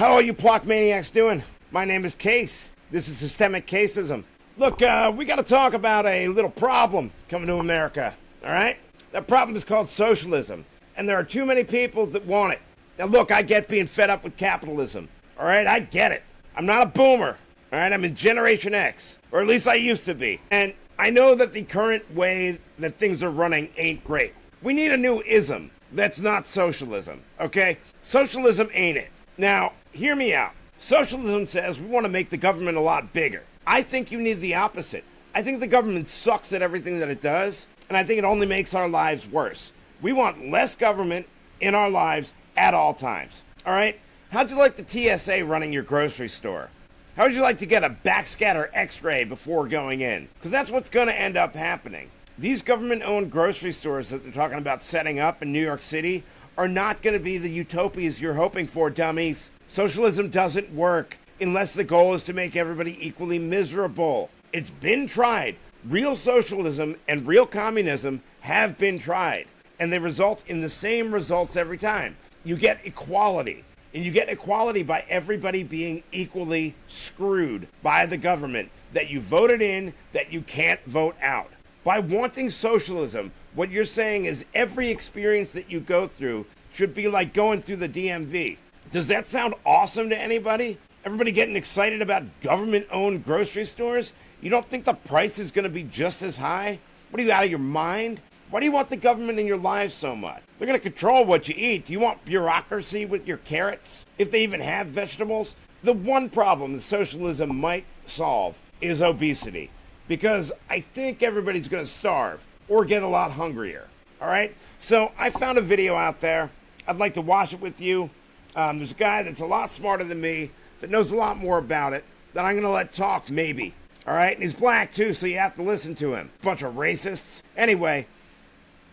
How are you Plock Maniacs doing? My name is Case. This is Systemic Caseism. Look, we got to talk about a little problem coming to America, all right? That problem is called socialism, and there are too many people that want it. Now look, I get being fed up with capitalism, all right? I get it. I'm not a boomer, all right? I'm in Generation X, or at least I used to be. And I know that the current way that things are running ain't great. We need a new ism that's not socialism, okay? Socialism ain't it. Now, hear me out. Socialism says we want to make the government a lot bigger. I think you need the opposite. I think the government sucks at everything that it does, and I think it only makes our lives worse. We want less government in our lives at all times, all right? How'd you like the TSA running your grocery store? How would you like to get a backscatter x-ray before going in? Because that's what's going to end up happening. These government-owned grocery stores that they're talking about setting up in New York City are not going to be the utopias you're hoping for, dummies. Socialism doesn't work unless the goal is to make everybody equally miserable. It's been tried. Real socialism and real communism have been tried, and they result in the same results every time. You get equality, and you get equality by everybody being equally screwed by the government that you voted in, that you can't vote out. By wanting socialism, what you're saying is every experience that you go through should be like going through the DMV. Does that sound awesome to anybody? Everybody getting excited about government-owned grocery stores? You don't think the price is going to be just as high? What are you, out of your mind? Why do you want the government in your lives so much? They're going to control what you eat. Do you want bureaucracy with your carrots? If they even have vegetables? The one problem that socialism might solve is obesity. Because I think everybody's going to starve or get a lot hungrier. All right? So I found a video out there. I'd like to watch it with you. There's a guy that's a lot smarter than me that knows a lot more about it that I'm going to let talk, maybe. All right? And he's black, too, so you have to listen to him. Bunch of racists. Anyway,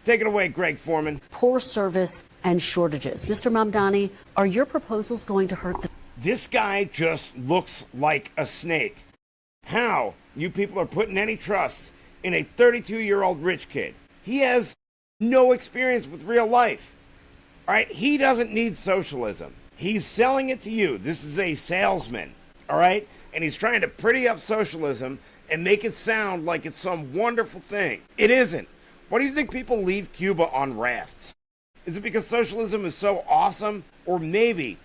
take it away, Greg Foreman. Poor service and shortages. Mr. Mamdani, are your proposals going to hurt the... This guy just looks like a snake. How you people are putting any trust in a 32-year-old rich kid? He has no experience with real life. All right? He doesn't need socialism. He's selling it to you. This is a salesman. All right? And he's trying to pretty up socialism and make it sound like it's some wonderful thing. It isn't. Why do you think people leave Cuba on rafts? Is it because socialism is so awesome? Or maybe,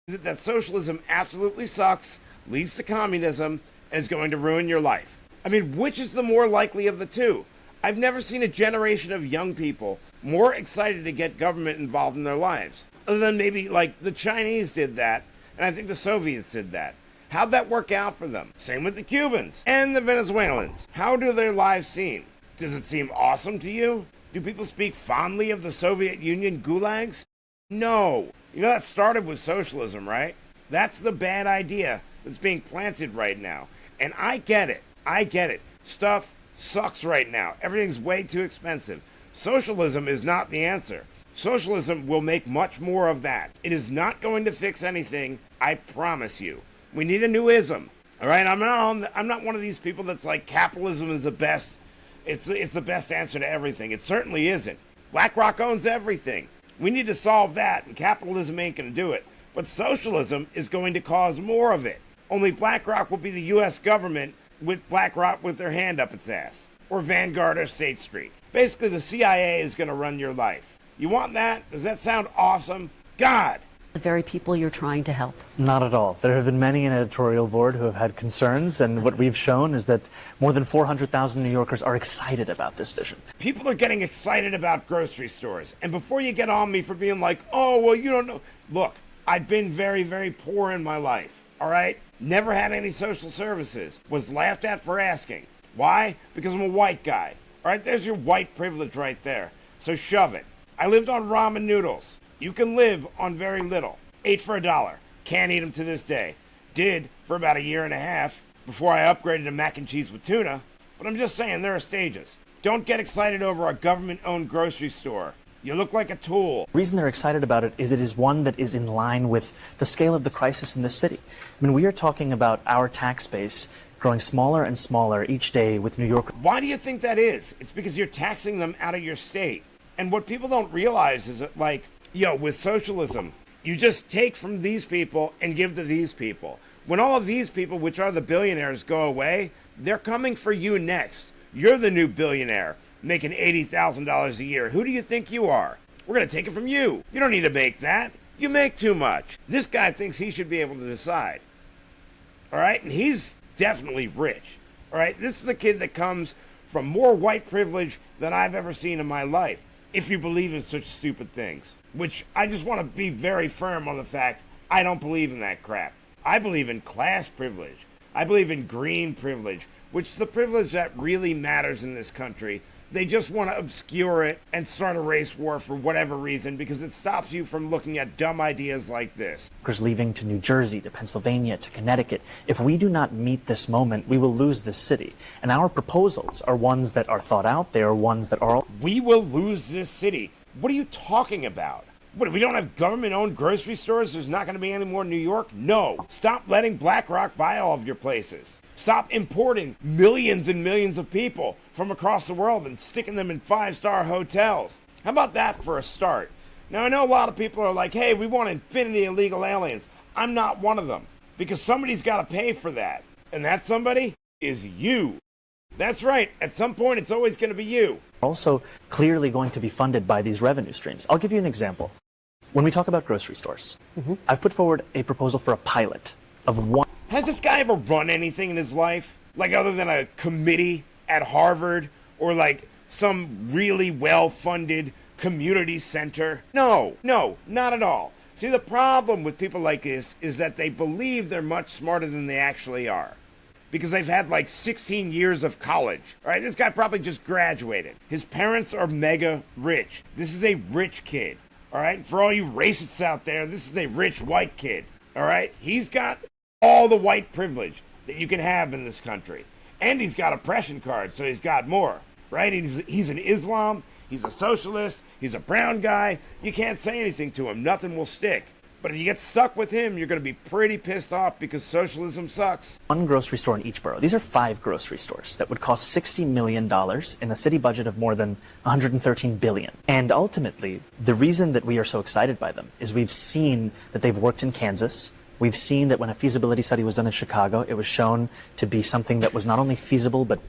is it that socialism absolutely sucks, leads to communism, and is going to ruin your life? I mean, which is the more likely of the two? I've never seen a generation of young people more excited to get government involved in their lives. Other than maybe, like, the Chinese did that, and I think the Soviets did that. How'd that work out for them? Same with the Cubans and the Venezuelans. How do their lives seem? Does it seem awesome to you? Do people speak fondly of the Soviet Union gulags? No. You know that started with socialism, right? That's the bad idea that's being planted right now. And I get it. I get it. Stuff sucks right now. Everything's way too expensive. Socialism is not the answer. Socialism will make much more of that. It is not going to fix anything, I promise you. We need a new ism. All right? I'm not one of these people that's like capitalism is the best. It's the best answer to everything. It certainly isn't. BlackRock owns everything. We need to solve that, and capitalism ain't going to do it. But socialism is going to cause more of it. Only BlackRock will be the U.S. government with BlackRock with their hand up its ass. Or Vanguard or State Street. Basically, the CIA is going to run your life. You want that? Does that sound awesome? God! The very people you're trying to help? Not at all. There have been many in editorial board who have had concerns, and what we've shown is that more than 400,000 New Yorkers are excited about this vision. People are getting excited about grocery stores. And before you get on me for being like, oh, well, you don't know. Look, I've been very, very poor in my life, all right? Never had any social services. Was laughed at for asking. Why? Because I'm a white guy. All right, there's your white privilege right there. So shove it. I lived on ramen noodles. You can live on very little. 8 for $1. Can't eat them to this day. Did for about a year and a half before I upgraded to mac and cheese with tuna. But I'm just saying, there are stages. Don't get excited over a government-owned grocery store. You look like a tool. The reason they're excited about it is one that is in line with the scale of the crisis in this city. I mean, we are talking about our tax base growing smaller and smaller each day with New York. Why do you think that is? It's because you're taxing them out of your state. And what people don't realize is that, like, with socialism, You just take from these people and give to these people. When all of these people, which are the billionaires, go away, they're coming for you next. You're the new billionaire, making $80,000 a year. Who do you think you are? We're going to take it from you. You don't need to make that. You make too much. This guy thinks he should be able to decide. All right? And he's definitely rich. All right? This is a kid that comes from more white privilege than I've ever seen in my life, if you believe in such stupid things. Which I just want to be very firm on the fact I don't believe in that crap. I believe in class privilege. I believe in green privilege, which is the privilege that really matters in this country. They just want to obscure it and start a race war for whatever reason because it stops you from looking at dumb ideas like this. Workers leaving to New Jersey, to Pennsylvania, to Connecticut. If we do not meet this moment, we will lose this city. And our proposals are ones that are thought out. They are ones that are... We will lose this city. What are you talking about? What, we don't have government-owned grocery stores? There's not going to be any more in New York? No. Stop letting BlackRock buy all of your places. Stop importing millions and millions of people from across the world and sticking them in five-star hotels. How about that for a start? Now, I know a lot of people are like, hey, we want infinity illegal aliens. I'm not one of them because somebody's got to pay for that. And that somebody is you. That's right. At some point, it's always going to be you. Also clearly going to be funded by these revenue streams. I'll give you an example. When we talk about grocery stores, I've put forward a proposal for a pilot of one. Has this guy ever run anything in his life? Like other than a committee at Harvard or like some really well-funded community center? No, not at all. See, the problem with people like this is that they believe they're much smarter than they actually are. Because they've had like 16 years of college. All right, this guy probably just graduated. His parents are mega rich. This is a rich kid. All right, for all you racists out there, this is a rich white kid. All right, he's got all the white privilege that you can have in this country. And he's got oppression cards, so he's got more. Right? He's an Islam, he's a socialist, he's a brown guy. You can't say anything to him. Nothing will stick. But if you get stuck with him, you're going to be pretty pissed off because socialism sucks. One grocery store in each borough. These are 5 grocery stores that would cost $60 million in a city budget of more than $113 billion. And ultimately, the reason that we are so excited by them is we've seen that they've worked in Kansas. We've seen that when a feasibility study was done in Chicago, it was shown to be something that was not only feasible, but...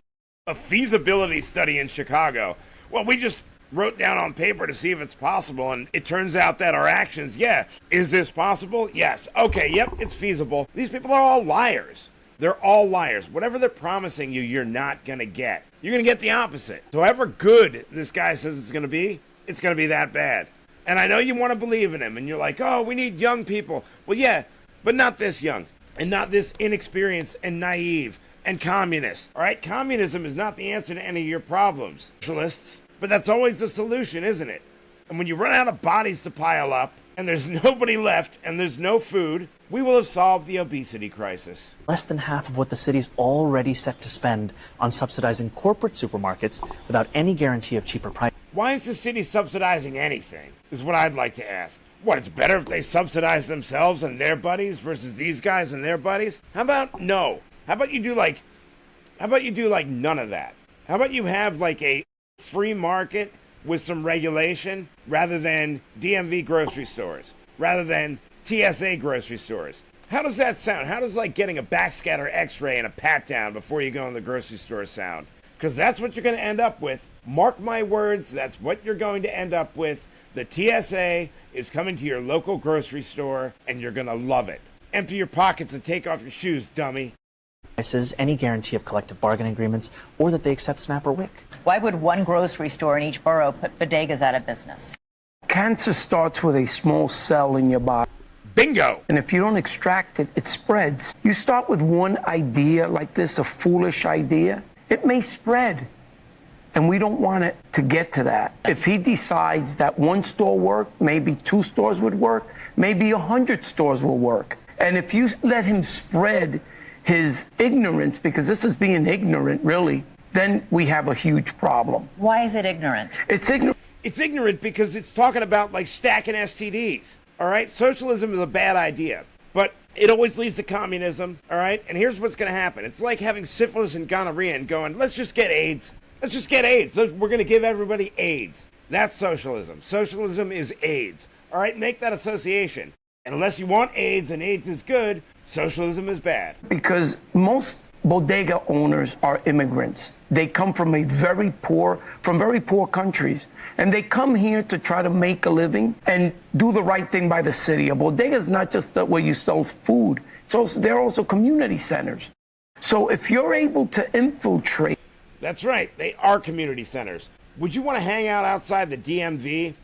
A feasibility study in Chicago? Well, we just wrote down on paper to see if it's possible, and it turns out that our actions, yeah. Is this possible? Yes. Okay, yep, it's feasible. These people are all liars. They're all liars. Whatever they're promising you, you're not going to get. You're going to get the opposite. So however good this guy says it's going to be that bad. And I know you want to believe in him, and you're like, oh, we need young people. Well, yeah, but not this young, and not this inexperienced and naive and communist. All right, communism is not the answer to any of your problems, socialists. But that's always the solution, isn't it? And when you run out of bodies to pile up, and there's nobody left, and there's no food, we will have solved the obesity crisis. Less than half of what the city's already set to spend on subsidizing corporate supermarkets without any guarantee of cheaper prices. Why is the city subsidizing anything, is what I'd like to ask. What, it's better if they subsidize themselves and their buddies versus these guys and their buddies? How about no? How about you do like none of that? How about you have like a free market with some regulation rather than DMV grocery stores, rather than TSA grocery stores? How does that sound? How does like getting a backscatter x-ray and a pat down before you go in the grocery store sound? Because that's what you're going to end up with. Mark my words, that's what you're going to end up with. The TSA is coming to your local grocery store and you're going to love it. Empty your pockets and take off your shoes, dummy. Any guarantee of collective bargaining agreements, or that they accept SNAP or WIC. Why would one grocery store in each borough put bodegas out of business? Cancer starts with a small cell in your body. Bingo! And if you don't extract it, it spreads. You start with one idea like this, a foolish idea, it may spread. And we don't want it to get to that. If he decides that one store worked, maybe 2 stores would work, maybe 100 stores will work. And if you let him spread his ignorance, because this is being ignorant, really, then we have a huge problem. Why is it ignorant? It's ignorant. It's ignorant because it's talking about like stacking STDs. All right, socialism is a bad idea, but it always leads to communism. All right, and here's what's going to happen. It's like having syphilis and gonorrhea and going, let's just get AIDS. Let's just get AIDS. We're going to give everybody AIDS. That's socialism. Socialism is AIDS. All right, make that association. And unless you want AIDS and AIDS is good, socialism is bad. Because most bodega owners are immigrants. They come from very poor countries. And they come here to try to make a living and do the right thing by the city. A bodega is not just where you sell food. They're also community centers. So if you're able to infiltrate. That's right, they are community centers. Would you want to hang out outside the DMV?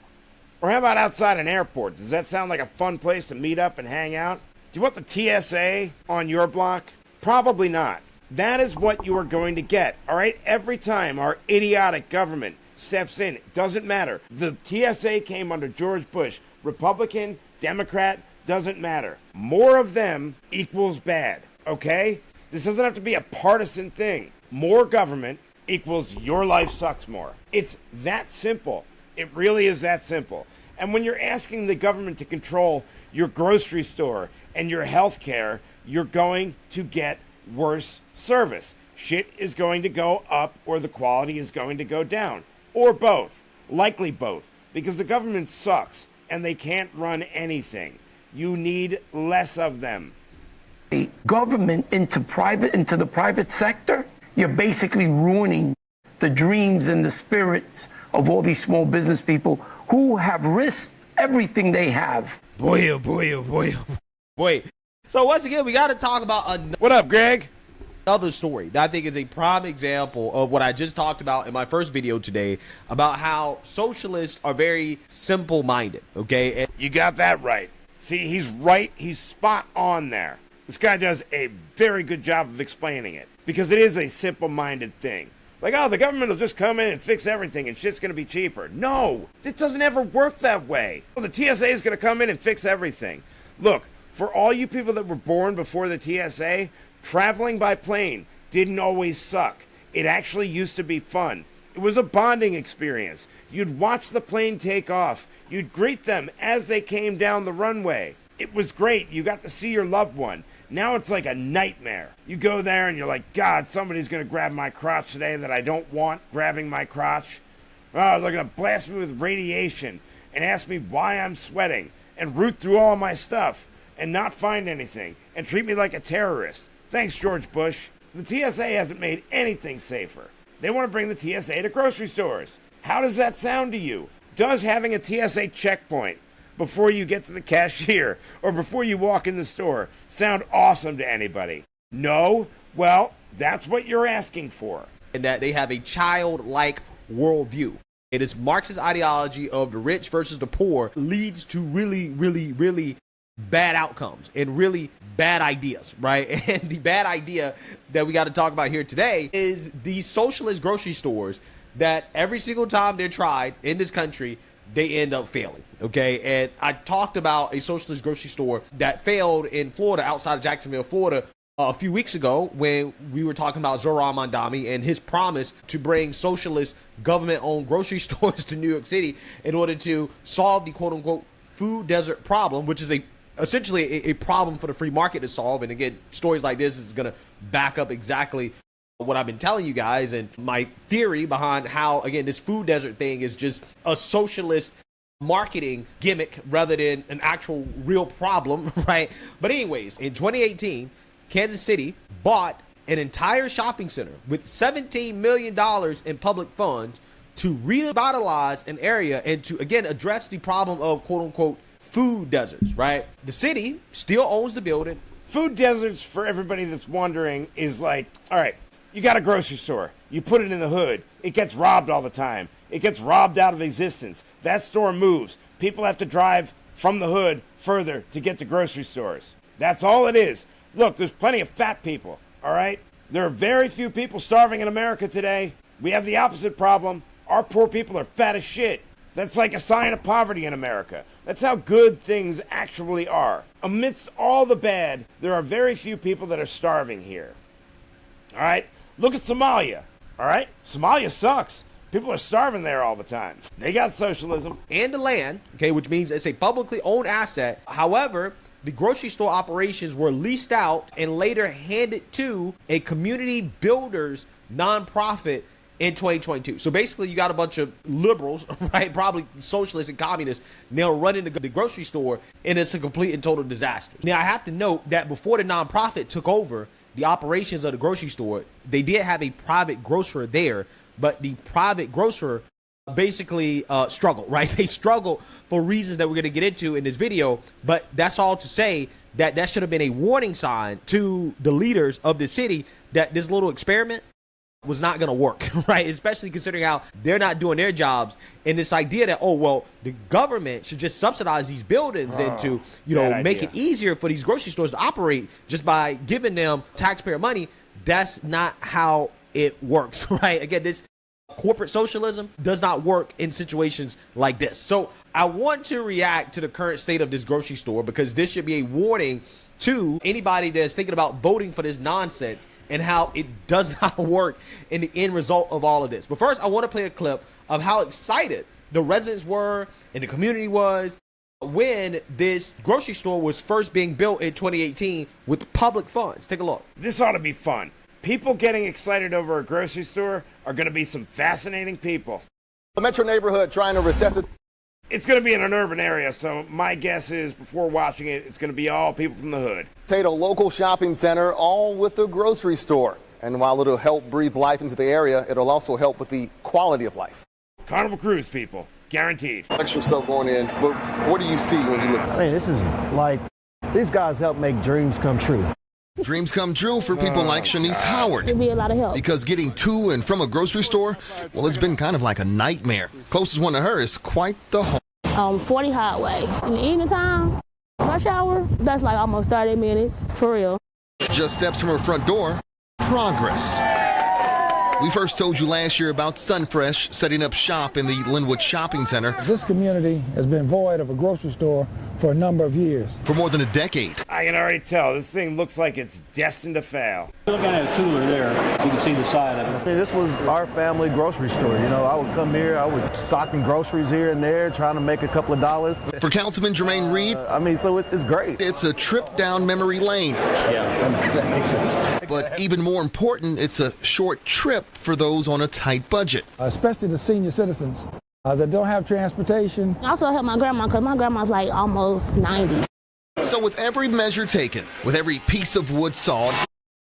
Or how about outside an airport? Does that sound like a fun place to meet up and hang out? Do you want the TSA on your block? Probably not. That is what you are going to get, all right? Every time our idiotic government steps in, it doesn't matter. The TSA came under George Bush. Republican, Democrat, doesn't matter. More of them equals bad, okay? This doesn't have to be a partisan thing. More government equals your life sucks more. It's that simple. It really is that simple. And when you're asking the government to control your grocery store and your health care, you're going to get worse service. Shit is going to go up or the quality is going to go down. Or both. Likely both. Because the government sucks and they can't run anything. You need less of them. Government into the private sector, you're basically ruining the dreams and the spirits of all these small business people who have risked everything they have. Boy, oh boy, oh boy, oh boy. So once again, we got to talk about What up, Greg? another story that I think is a prime example of what I just talked about in my first video today about how socialists are very simple-minded, okay? And You got that right. See, he's right. He's spot on there. This guy does a very good job of explaining it because it is a simple-minded thing. Like, oh, the government will just come in and fix everything and shit's going to be cheaper. No, it doesn't ever work that way. Well, the TSA is going to come in and fix everything. Look, for all you people that were born before the TSA, traveling by plane didn't always suck. It actually used to be fun. It was a bonding experience. You'd watch the plane take off. You'd greet them as they came down the runway. It was great. You got to see your loved one. Now it's like a nightmare. You go there and you're like, God, somebody's going to grab my crotch today that I don't want grabbing my crotch. Oh, they're going to blast me with radiation and ask me why I'm sweating and root through all my stuff and not find anything and treat me like a terrorist. Thanks, George Bush. The TSA hasn't made anything safer. They want to bring the TSA to grocery stores. How does that sound to you? Does having a TSA checkpoint before you get to the cashier or before you walk in the store sound awesome to anybody? No? Well, that's what you're asking for. and that they have a childlike worldview. It is Marxist ideology of the rich versus the poor leads to really, really, really bad outcomes and really bad ideas, right? And the bad idea that we got to talk about here today is these socialist grocery stores that every single time they're tried in this country, they end up failing, okay? And I talked about a socialist grocery store that failed in Florida, outside of Jacksonville, Florida, a few weeks ago when we were talking about Zoran Mandami and his promise to bring socialist government-owned grocery stores to New York City in order to solve the quote-unquote food desert problem, which is essentially a problem for the free market to solve. And again, stories like this is going to back up exactly what I've been telling you guys and my theory behind how, again, this food desert thing is just a socialist marketing gimmick rather than an actual real problem, right? But anyways, in 2018, Kansas City bought an entire shopping center with $17 million in public funds to revitalize an area and to, again, address the problem of quote-unquote food deserts, right? The city still owns the building. Food deserts, for everybody that's wondering, is like, all right, you got a grocery store. You put it in the hood. It gets robbed all the time. It gets robbed out of existence. That store moves. People have to drive from the hood further to get to grocery stores. That's all it is. Look, there's plenty of fat people, all right? There are very few people starving in America today. We have the opposite problem. Our poor people are fat as shit. That's like a sign of poverty in America. That's how good things actually are. Amidst all the bad, there are very few people that are starving here. All right? Look at Somalia, all right? Somalia sucks. People are starving there all the time. They got socialism. And the land, okay, which means it's a publicly owned asset. However, the grocery store operations were leased out and later handed to a community builders nonprofit in 2022. So basically, you got a bunch of liberals, right, probably socialists and communists, now running the grocery store, and it's a complete and total disaster. Now, I have to note that before the nonprofit took over the operations of the grocery store, they did have a private grocer there, but the private grocer basically struggled, right? They struggled for reasons that we're going to get into in this video, but that's all to say that that should have been a warning sign to the leaders of the city that this little experiment was not going to work, right? Especially considering how they're not doing their jobs, and this idea that, oh, well, the government should just subsidize these buildings and to, you know, make it easier for these grocery stores to operate just by giving them taxpayer money. That's not how it works, right? Again, this corporate socialism does not work in situations like this. So I want to react to the current state of this grocery store, because this should be a warning to anybody that's thinking about voting for this nonsense and how it does not work in the end result of all of this. But first, I want to play a clip of how excited the residents were and the community was when this grocery store was first being built in 2018 with public funds. Take a look. This ought to be fun. People getting excited over a grocery store are going to be some fascinating people. The metro neighborhood trying to resuscitate. It's going to be in an urban area, so my guess is before watching it, it's going to be all people from the hood. A local shopping center, all with a grocery store. And while it'll help breathe life into the area, it'll also help with the quality of life. Carnival Cruise, people. Guaranteed. Extra stuff going in, but what do you see when you look? I mean, this is like, these guys help make dreams come true. Dreams come true for people like Shanice Howard. It'd be a lot of help. Because getting to and from a grocery store, well, it's been kind of like a nightmare. Closest one to her is quite the home. 40 Highway. In the evening time, rush hour, that's like almost 30 minutes, for real. Just steps from her front door, progress. We first told you last year about Sunfresh setting up shop in the Linwood Shopping Center. This community has been void of a grocery store for a number of years. For more than a decade. I can already tell this thing looks like it's destined to fail. Looking at a cooler there, you can see the side of it. This was our family grocery store. You know, I would come here, I would stocking groceries here and there, trying to make a couple of dollars. For Councilman Jermaine Reed, I mean, so it's great. It's a trip down memory lane. Yeah, that makes sense. But even more important, it's a short trip for those on a tight budget. Especially the senior citizens that don't have transportation. I also help my grandma, because my grandma's like almost 90. So with every measure taken, with every piece of wood sawed,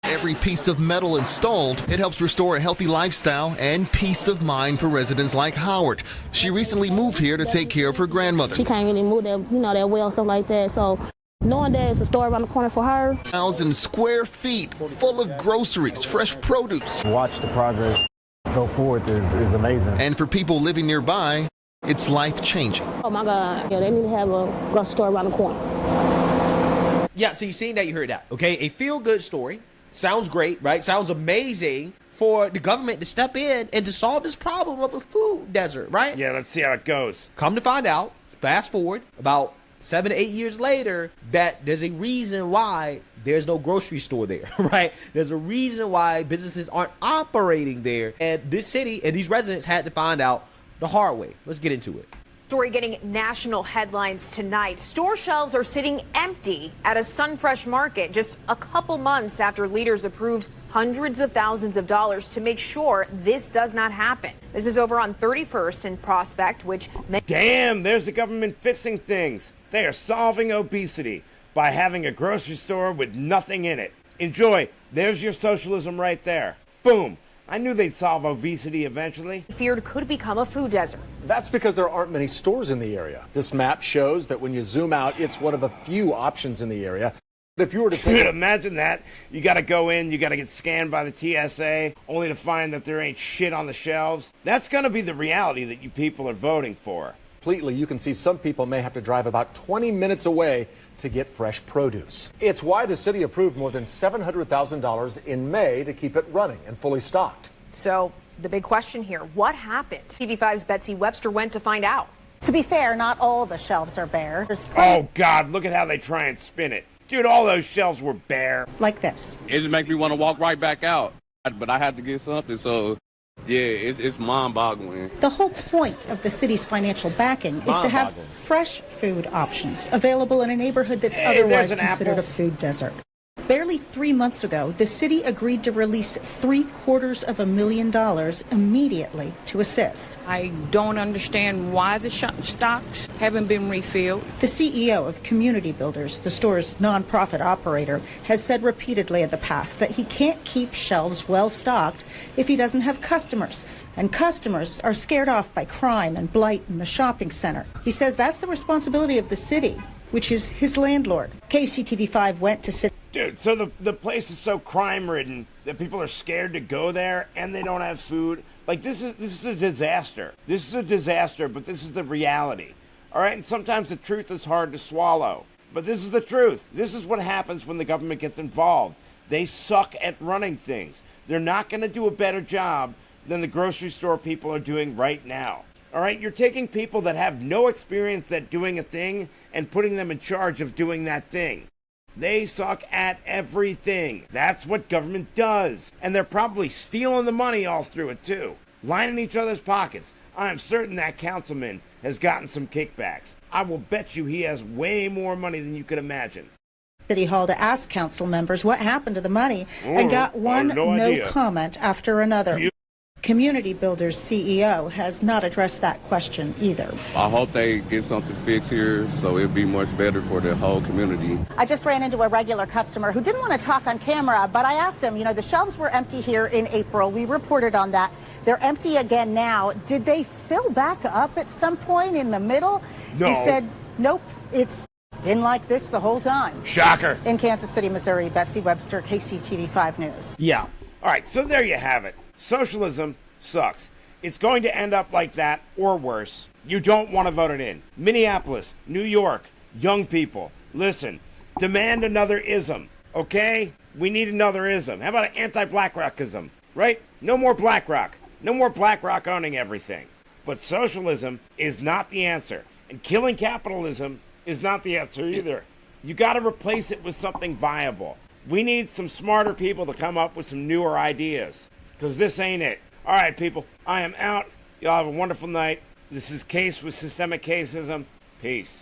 every piece of metal installed, it helps restore a healthy lifestyle and peace of mind for residents like Howard. She recently moved here to take care of her grandmother. She can't really move that, that well and stuff like that. So knowing that it's a store around the corner for her. 1,000 square feet full of groceries, fresh produce. Watch the progress go forward is amazing. And for people living nearby, it's life-changing. Oh my God, yeah, they need to have a grocery store around the corner. Yeah, so you seen that, you heard that, okay? A feel-good story. Sounds great, right? Sounds amazing for the government to step in and to solve this problem of a food desert, right? Yeah, let's see how it goes. Come to find out, fast forward, about 7 to 8 years later, that there's a reason why there's no grocery store there, right? There's a reason why businesses aren't operating there. And this city and these residents had to find out the hard way. Let's get into it. Story getting national headlines tonight. Store shelves are sitting empty at a Sunfresh market just a couple months after leaders approved hundreds of thousands of dollars to make sure this does not happen. This is over on 31st and Prospect, which... Damn, there's the government fixing things. They are solving obesity by having a grocery store with nothing in it. Enjoy. There's your socialism right there. Boom. I knew they'd solve obesity eventually. Feared could become a food desert. That's because there aren't many stores in the area. This map shows that when you zoom out, it's one of a few options in the area. But if you were to take... Dude, imagine that. You got to go in, you got to get scanned by the TSA, only to find that there ain't shit on the shelves. That's going to be the reality that you people are voting for. Completely, you can see some people may have to drive about 20 minutes away to get fresh produce. It's why the city approved more than $700,000 in May to keep it running and fully stocked. So the big question here, what happened? TV5's Betsy Webster went to find out. To be fair, not all the shelves are bare. Oh, God, look at how they try and spin it. Dude, all those shelves were bare. Like this. It just makes me want to walk right back out. But I had to get something, so... yeah, it's mind-boggling. The whole point of the city's financial backing is to have fresh food options available in a neighborhood that's otherwise considered a food desert. Barely 3 months ago, the city agreed to release $750,000 immediately to assist. I don't understand why the stocks haven't been refilled. The CEO of Community Builders, the store's nonprofit operator, has said repeatedly in the past that he can't keep shelves well stocked if he doesn't have customers. And customers are scared off by crime and blight in the shopping center. He says that's the responsibility of the city, which is his landlord. KCTV5 went to city. Dude, so the place is so crime-ridden that people are scared to go there, and they don't have food. Like, this is a disaster. This is a disaster, but this is the reality. All right? And sometimes the truth is hard to swallow. But this is the truth. This is what happens when the government gets involved. They suck at running things. They're not going to do a better job than the grocery store people are doing right now. All right? You're taking people that have no experience at doing a thing and putting them in charge of doing that thing. They suck at everything. That's what government does. And they're probably stealing the money all through it, too. Lining each other's pockets. I am certain that councilman has gotten some kickbacks. I will bet you he has way more money than you could imagine. City Hall to ask council members what happened to the money and got one no comment after another. Community Builders CEO has not addressed that question either. I hope they get something fixed here so it'll be much better for the whole community. I just ran into a regular customer who didn't want to talk on camera, but I asked him, the shelves were empty here in April. We reported on that. They're empty again now. Did they fill back up at some point in the middle? No. He said, nope, it's been like this the whole time. Shocker. In Kansas City, Missouri, Betsy Webster, KCTV5 News. Yeah. All right, so there you have it. Socialism sucks. It's going to end up like that or worse. You don't want to vote it in. Minneapolis, New York, young people, listen, demand another ism, okay? We need another ism. How about an anti-BlackRockism, right? No more BlackRock. No more BlackRock owning everything. But socialism is not the answer. And killing capitalism is not the answer either. You got to replace it with something viable. We need some smarter people to come up with some newer ideas. Because this ain't it. All right, people, I am out. Y'all have a wonderful night. This is Case with Systemic Caseism. Peace.